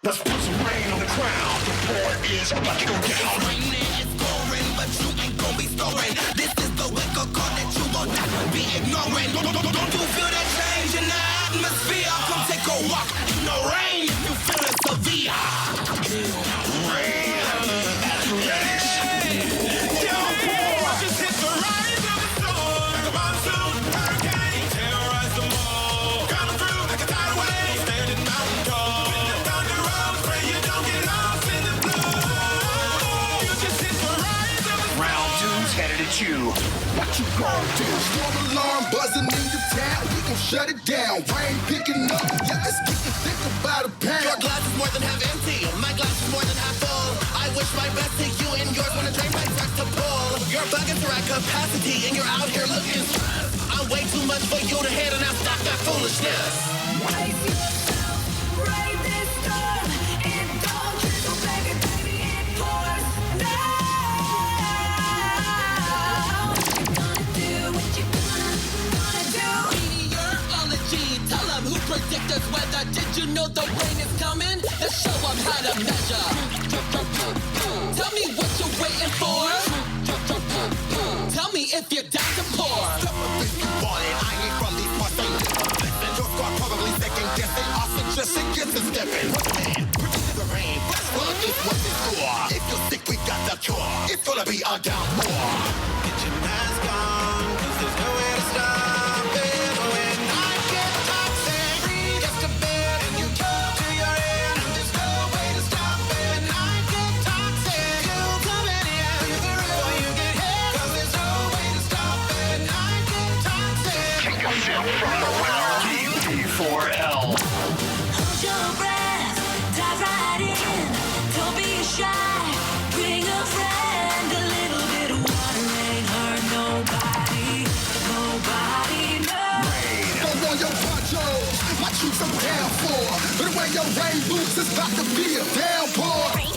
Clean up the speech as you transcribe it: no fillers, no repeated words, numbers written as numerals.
Let's put some rain on the ground. The pour is about to go down. It's raining, it's pouring, but you ain't gon' be storing. This is the wake-up call that you gon' not be ignoring. Don't you feel that change in the atmosphere? Come take a walk in the rain if you feelin' severe. Rain as race. Downpour just hit the rise of the storm. Like a monsoon hurricane, terrorize them all. Coming through like a tidal wave, standing mountain tall. When the thunder rolls, pray you don't get lost in the blue. You just hit the rise of the Round two's headed at you. What you gonna do? Storm alarm buzzing in your town. We gon' shut it down. Rain picking up. Yeah, it's getting thick about a pound. Your glass is more than half empty. My glass is more than half full. I wish my best to you and yours when the drain pipes start to pull. Your buckets are at capacity and you're out here looking stressed. I'm way too much for you to handle. Now stop that foolishness. Brace yourself, brave this storm. It don't trickle, baby, baby, it pours now. What you gonna do? Meteorology, tell them who predicted weather. Did you know the rain is coming? Let's show them how to measure. Tell me what you're waiting for. Tell me if you're down to pour. Step up if you want it. I ain't from these parts. Ain't listen. Your squad probably second guessing. Austin just gets a stepping. Man, predict the rain. Flash flood is what it's for. If you're sick, we got the cure. It's gonna be a downpour. Get your mask on, 'cause there's nowhere to stop it. When I get toxic, breathe just a bit, and you talk to your ear. There's no way to stop it. I get toxic, kill too many ants before you get hit. 'Cause there's no way to stop it. I get toxic. Take a sip from the well. DP4L. Hold your breath, dive right in. Don't be shy, bring a friend. A little bit of water ain't hurt nobody. Nobody knows. Throw on your ponchos. My troops I'm down for. But when your rain boots, it's about to be a downpour.